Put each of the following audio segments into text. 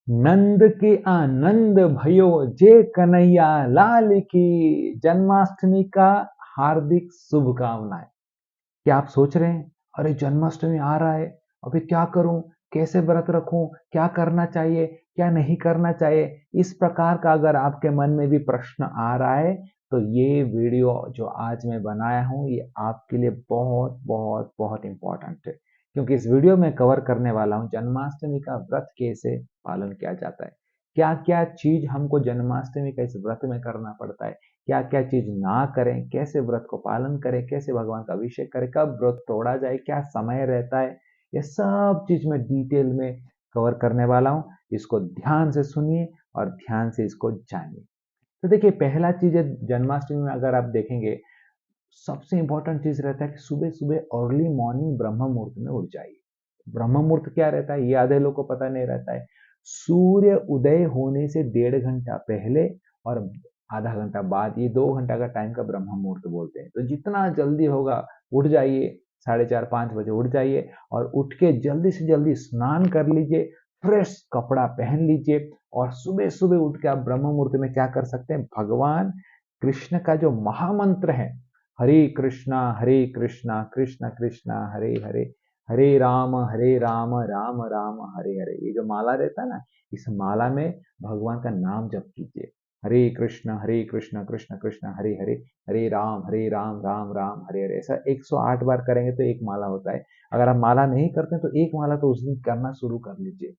नंद के आनंद भयो जे कन्हैया लाल की। जन्माष्टमी का हार्दिक शुभकामनाएं। क्या आप सोच रहे हैं, अरे जन्माष्टमी आ रहा है, अभी क्या करूं, कैसे व्रत रखूं, क्या करना चाहिए, क्या नहीं करना चाहिए? इस प्रकार का अगर आपके मन में भी प्रश्न आ रहा है तो ये वीडियो जो आज मैं बनाया हूं ये आपके लिए बहुत बहुत बहुत इंपॉर्टेंट है, क्योंकि इस वीडियो में कवर करने वाला हूं जन्माष्टमी का व्रत कैसे पालन किया जाता है, क्या क्या चीज हमको जन्माष्टमी का इस व्रत में करना पड़ता है, क्या क्या चीज ना करें, कैसे व्रत को पालन करें, कैसे भगवान का अभिषेक करें, कब व्रत तोड़ा जाए, क्या समय रहता है, ये सब चीज मैं डिटेल में कवर करने वाला हूँ। इसको ध्यान से सुनिए और ध्यान से इसको जानिए। तो देखिए, पहला चीज है जन्माष्टमी में अगर आप देखेंगे, सबसे इंपॉर्टेंट चीज रहता है कि सुबह सुबह अर्ली मॉर्निंग ब्रह्म मुहूर्त में उठ जाइए। ब्रह्म मुहूर्त क्या रहता है ये आधे लोग को पता नहीं रहता है। सूर्य उदय होने से 1.5 घंटा पहले और आधा घंटा बाद, ये 2 घंटा का टाइम का ब्रह्म मुहूर्त बोलते हैं। तो जितना जल्दी होगा उठ जाइए, 4:30-5 बजे उठ जाइए और उठ के जल्दी से जल्दी स्नान कर लीजिए, फ्रेश कपड़ा पहन लीजिए और सुबह सुबह उठ के आप ब्रह्म मुहूर्त में क्या कर सकते हैं, भगवान कृष्ण का जो महामंत्र है, हरे कृष्णा कृष्ण कृष्ण हरे हरे, हरे राम राम राम हरे हरे, ये जो माला रहता है ना, इस माला में भगवान का नाम जप कीजिए। हरे कृष्ण कृष्ण कृष्ण हरे हरे, हरे राम राम राम हरे हरे, ऐसा 108 बार करेंगे तो एक माला होता है। अगर आप माला नहीं करते तो एक माला तो उस दिन करना शुरू कर लीजिए।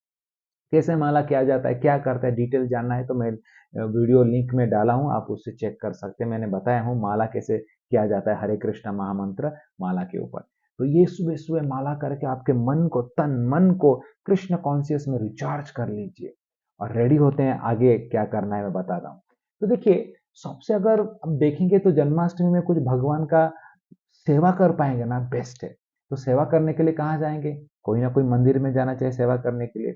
कैसे माला किया जाता है, क्या करता है, डिटेल जानना है तो मैं वीडियो लिंक में डाला हूँ, आप उससे चेक कर सकते हैं। मैंने बताया हूँ माला कैसे किया जाता है, हरे कृष्णा महामंत्र माला के ऊपर। तो ये सुबह सुबह माला करके आपके मन को, तन मन को कृष्ण कॉन्शियस में रिचार्ज कर लीजिए और रेडी होते हैं। आगे क्या करना है मैं बताता हूँ। तो देखिए, सबसे अगर अब देखेंगे तो जन्माष्टमी में कुछ भगवान का सेवा कर पाएंगे ना, बेस्ट है। तो सेवा करने के लिए कहाँ जाएंगे, कोई ना कोई मंदिर में जाना चाहिए सेवा करने के लिए।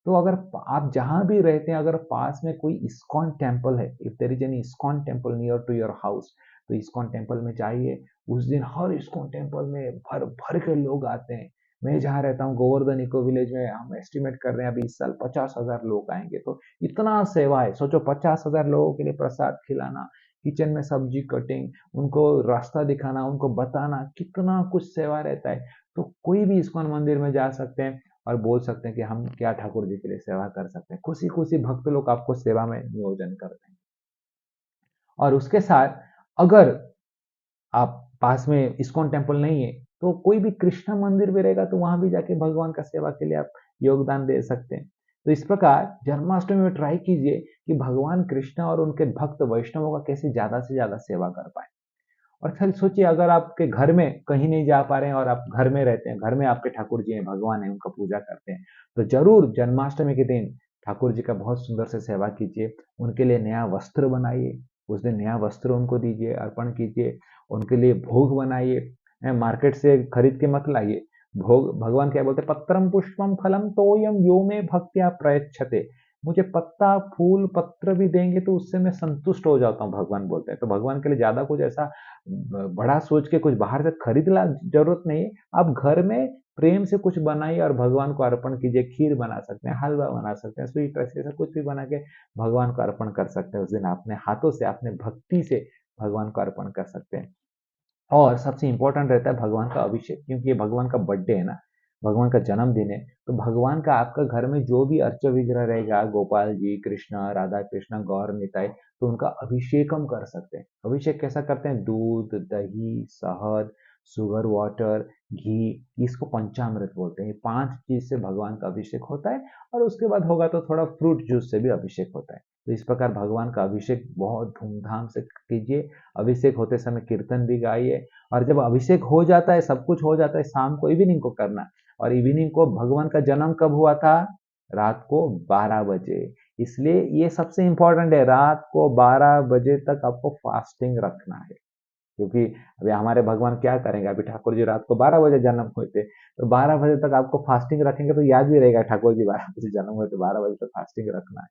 तो अगर आप जहां भी रहते हैं, अगर पास में कोई इस्कॉन टेम्पल है, if there is any ISKCON temple near to your house, तो इस्कॉन टेम्पल में जाइए। उस दिन हर इस्कॉन टेम्पल में भर भर के लोग आते हैं। मैं जहाँ रहता हूँ गोवर्धन इको विलेज में, हम एस्टिमेट कर रहे हैं अभी इस साल 50,000 लोग आएंगे। तो इतना सेवा है, सोचो 50,000 लोगों के लिए प्रसाद खिलाना, किचन में सब्जी कटिंग, उनको रास्ता दिखाना, उनको बताना, कितना कुछ सेवा रहता है। तो कोई भी इस्कॉन मंदिर में जा सकते हैं और बोल सकते हैं कि हम क्या ठाकुर जी के लिए सेवा कर सकते हैं। खुशी खुशी भक्त लोग आपको सेवा में नियोजन करते हैं। और उसके साथ अगर आप पास में इस्कॉन टेम्पल नहीं है तो कोई भी कृष्णा मंदिर भी रहेगा, तो वहां भी जाके भगवान का सेवा के लिए आप योगदान दे सकते हैं। तो इस प्रकार जन्माष्टमी में ट्राई कीजिए कि भगवान कृष्ण और उनके भक्त वैष्णवों का कैसे ज्यादा से ज्यादा सेवा कर पाए। और फिर सोचिए, अगर आपके घर में कहीं नहीं जा पा रहे हैं और आप घर में रहते हैं, घर में आपके ठाकुर जी हैं, भगवान है, उनका पूजा करते हैं, तो जरूर जन्माष्टमी के दिन ठाकुर जी का बहुत सुंदर से सेवा कीजिए। उनके लिए नया वस्त्र बनाइए, उस दिन नया वस्त्र उनको दीजिए, अर्पण कीजिए। उनके लिए भोग बनाइए, मार्केट से खरीद के मत लाइए। भोग, भगवान क्या बोलते हैं, पत्रम पुष्पम फलम तोयम यो में भक्त्या प्रयच्छते, मुझे पत्ता फूल पत्र भी देंगे तो उससे मैं संतुष्ट हो जाता हूँ, भगवान बोलते हैं। तो भगवान के लिए ज्यादा कुछ ऐसा बड़ा सोच के कुछ बाहर से खरीद ला जरूरत नहीं है। आप घर में प्रेम से कुछ बनाइए और भगवान को अर्पण कीजिए। खीर बना सकते हैं, हलवा बना सकते हैं, स्वीट ऐसे ऐसा कुछ भी बना के भगवान को अर्पण कर सकते हैं। उस दिन अपने हाथों से, अपने भक्ति से भगवान को अर्पण कर सकते हैं। और सबसे इंपॉर्टेंट रहता है भगवान का अभिषेक, क्योंकि ये भगवान का बर्थडे है ना, भगवान का जन्मदिन है। तो भगवान का आपका घर में जो भी अर्च विग्रह रहेगा, गोपाल जी, कृष्णा, राधा कृष्णा, गौर निताई, तो उनका अभिषेक हम कर सकते हैं। अभिषेक कैसा करते हैं, दूध, दही, शहद, शुगर वाटर, घी, इसको पंचामृत बोलते हैं। ये 5 चीज से भगवान का अभिषेक होता है। और उसके बाद होगा तो थोड़ा फ्रूट जूस से भी अभिषेक होता है। तो इस प्रकार भगवान का अभिषेक बहुत धूमधाम से कीजिए। अभिषेक होते समय कीर्तन भी गाइए। और जब अभिषेक हो जाता है, सब कुछ हो जाता है, शाम को इवनिंग को करना। और इवनिंग को भगवान का जन्म कब हुआ था, रात को 12 बजे। इसलिए ये सबसे इंपॉर्टेंट है, रात को 12 बजे तक आपको फास्टिंग रखना है। क्योंकि अभी हमारे भगवान क्या करेंगे, अभी ठाकुर जी रात को 12 बजे जन्म हुए थे, तो 12 बजे तक आपको फास्टिंग रखेंगे तो याद भी रहेगा ठाकुर जी 12 बजे जन्म हुए, तो 12 बजे तक फास्टिंग रखना है।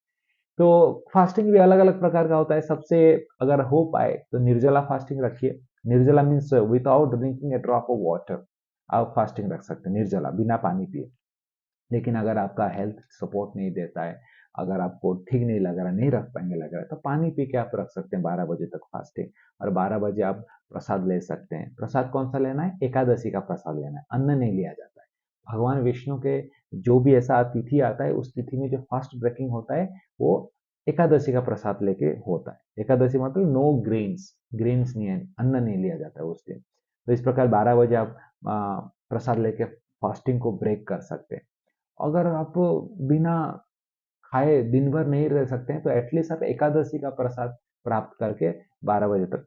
तो फास्टिंग भी अलग अलग प्रकार का होता है। सबसे अगर हो पाए तो निर्जला फास्टिंग रखिए। निर्जला means without drinking A drop of water, आप फास्टिंग रख सकते हैं निर्जला, बिना पानी पिए। लेकिन अगर आपका हेल्थ सपोर्ट नहीं देता है, अगर आपको ठीक नहीं लग रहा, नहीं रख पाएंगे लग रहा है, तो पानी पी के आप रख सकते हैं 12 बजे तक फास्टिंग। और 12 बजे आप प्रसाद ले सकते हैं। प्रसाद कौन सा लेना है? एकादशी का प्रसाद लेना है, अन्न नहीं लिया जाता है। भगवान विष्णु के जो भी ऐसा तिथि आता है, उस तिथि में जो फास्ट ब्रेकिंग होता है वो एकादशी का प्रसाद लेके होता है। एकादशी मतलब नो ग्रेन्स, ग्रेन्स नहीं है, अन्न नहीं लिया जाता है उस दिन। तो इस प्रकार 12 बजे आप प्रसाद लेके फास्टिंग को ब्रेक कर सकते हैं। अगर आप बिना खाए दिन भर नहीं रह सकते हैं, तो एटलीस्ट आप एकादशी का प्रसाद प्राप्त करके 12 बजे तक,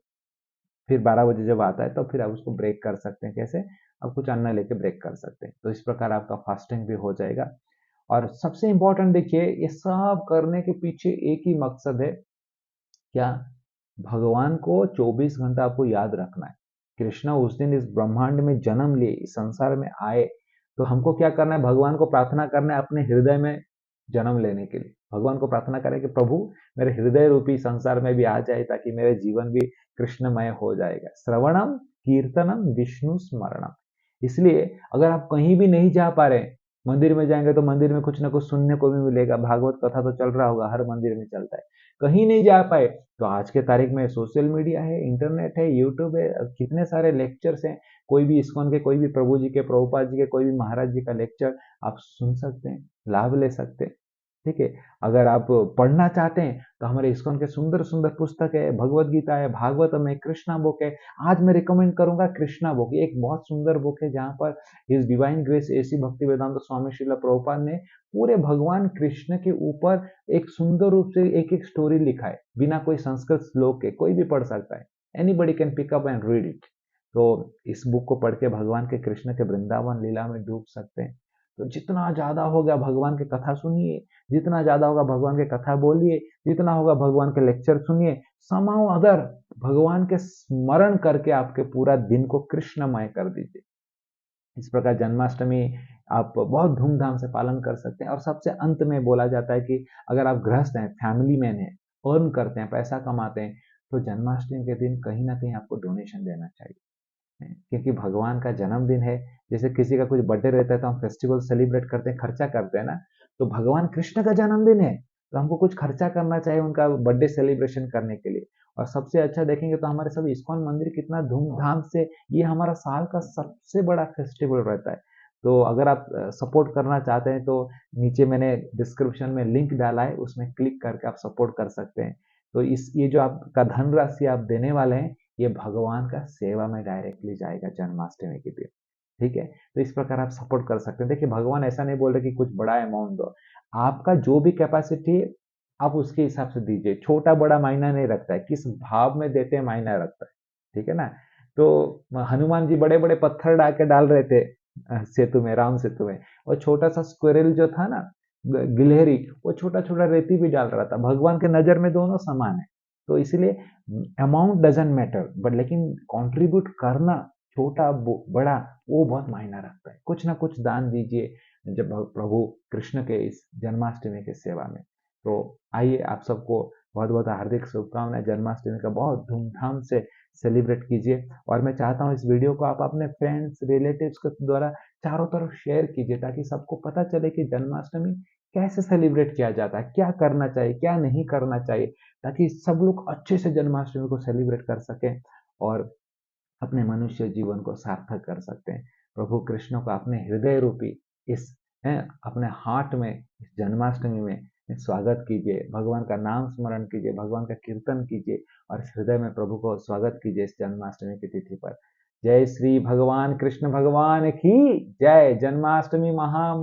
फिर 12 बजे जब आता है तो फिर आप उसको ब्रेक कर सकते हैं। कैसे? आप कुछ अन्न लेके ब्रेक कर सकते हैं। तो इस प्रकार आपका फास्टिंग भी हो जाएगा। और सबसे इंपॉर्टेंट देखिए, ये सब करने के पीछे एक ही मकसद है, क्या? भगवान को 24 घंटा आपको याद रखना है। कृष्णा उस दिन इस ब्रह्मांड में जन्म लिए, इस संसार में आए, तो हमको क्या करना है? भगवान को प्रार्थना करना है अपने हृदय में जन्म लेने के लिए। भगवान को प्रार्थना करें कि प्रभु मेरे हृदय रूपी संसार में भी आ जाए, ताकि मेरे जीवन भी कृष्णमय हो जाएगा। श्रवणम कीर्तनम विष्णु स्मरणम। इसलिए अगर आप कहीं भी नहीं जा पा रहे, मंदिर में जाएंगे तो मंदिर में कुछ ना कुछ सुनने को भी मिलेगा, भागवत कथा तो चल रहा होगा, हर मंदिर में चलता है। कहीं नहीं जा पाए तो आज के तारीख में सोशल मीडिया है, इंटरनेट है, यूट्यूब है, कितने सारे लेक्चर्स हैं। कोई भी इस्कॉन के, कोई भी प्रभु जी के, प्रभुपाद जी के, कोई भी महाराज जी का लेक्चर आप सुन सकते हैं, लाभ ले सकते हैं। ठीक है। अगर आप पढ़ना चाहते हैं तो हमारे इस्कॉन के सुंदर सुंदर पुस्तक है, भगवत गीता है, भागवतम है, कृष्णा बुक है। आज मैं रिकमेंड करूंगा कृष्णा बुक, एक बहुत सुंदर बुक है, जहाँ पर हिज डिवाइन ग्रेस एसी भक्ति वेदांत स्वामी श्रील प्रभुपाद ने पूरे भगवान कृष्ण के ऊपर एक सुंदर रूप से एक एक स्टोरी लिखा है, बिना कोई संस्कृत श्लोक के। कोई भी पढ़ सकता है, anybody can pick up and read it. तो इस बुक को पढ़ के भगवान के कृष्ण के वृंदावन लीला में डूब सकते हैं। तो जितना ज्यादा होगा भगवान की कथा सुनिए, जितना ज्यादा होगा भगवान के कथा बोलिए, जितना होगा भगवान के लेक्चर सुनिए। समाओ अगर भगवान के स्मरण करके आपके पूरा दिन को कृष्णमय कर दीजिए। इस प्रकार जन्माष्टमी आप बहुत धूमधाम से पालन कर सकते हैं। और सबसे अंत में बोला जाता है कि अगर आप गृहस्थ हैं, फैमिली मैन हैं, अर्न करते हैं, पैसा कमाते हैं, तो जन्माष्टमी के दिन कहीं ना कहीं आपको डोनेशन देना चाहिए। क्योंकि भगवान का जन्मदिन है। जैसे किसी का कुछ बर्थडे रहता है तो हम फेस्टिवल सेलिब्रेट करते हैं, खर्चा करते हैं ना। तो भगवान कृष्ण का जन्मदिन है, तो हमको कुछ खर्चा करना चाहिए उनका बर्थडे सेलिब्रेशन करने के लिए। और सबसे अच्छा देखेंगे तो हमारे सब इस्कॉन मंदिर कितना धूमधाम से, ये हमारा साल का सबसे बड़ा फेस्टिवल रहता है। तो अगर आप सपोर्ट करना चाहते हैं तो नीचे मैंने डिस्क्रिप्शन में लिंक डाला है, उसमें क्लिक करके आप सपोर्ट कर सकते हैं। तो इस ये जो आपका धनराशि आप देने वाले हैं, ये भगवान का सेवा में डायरेक्टली जाएगा जन्माष्टमी के दिन। ठीक है। तो इस प्रकार आप सपोर्ट कर सकते हैं। देखिए भगवान ऐसा नहीं बोल रहे कि कुछ बड़ा अमाउंट दो, आपका जो भी कैपेसिटी आप उसके हिसाब से दीजिए। छोटा बड़ा मायना नहीं रखता है, किस भाव में देते हैं मायना रखता है। ठीक है ना। तो हनुमान जी बड़े बड़े पत्थर डाल रहे थे सेतु में, राम सेतु में। और छोटा सा स्क्वेरल जो था ना, गिलहरी, वो छोटा छोटा रेती भी डाल रहा था। भगवान के नजर में दोनों समान है। तो इसलिए अमाउंट डजेंट मैटर, बट लेकिन कंट्रीब्यूट करना, छोटा बड़ा, वो बहुत मायना रखता है। कुछ ना कुछ दान दीजिए जब प्रभु कृष्ण के इस जन्माष्टमी की सेवा में। तो आइए आप सबको बहुत बहुत हार्दिक शुभकामनाएं। जन्माष्टमी का बहुत धूमधाम से सेलिब्रेट कीजिए। और मैं चाहता हूँ इस वीडियो को आप अपने फ्रेंड्स रिलेटिव्स के द्वारा चारों तरफ शेयर कीजिए, ताकि सबको पता चले कि जन्माष्टमी कैसे सेलिब्रेट किया जाता है, क्या करना चाहिए, क्या नहीं करना चाहिए, ताकि सब लोग अच्छे से जन्माष्टमी को सेलिब्रेट कर सकें और अपने मनुष्य जीवन को सार्थक कर सकते हैं। प्रभु कृष्ण को अपने हृदय रूपी इस अपने हार्ट में इस जन्माष्टमी में स्वागत कीजिए, भगवान का नाम स्मरण कीजिए, भगवान का कीर्तन कीजिए और इस हृदय में प्रभु को स्वागत कीजिए इस जन्माष्टमी की तिथि पर। जय श्री भगवान कृष्ण भगवान की जय। जन्माष्टमी महा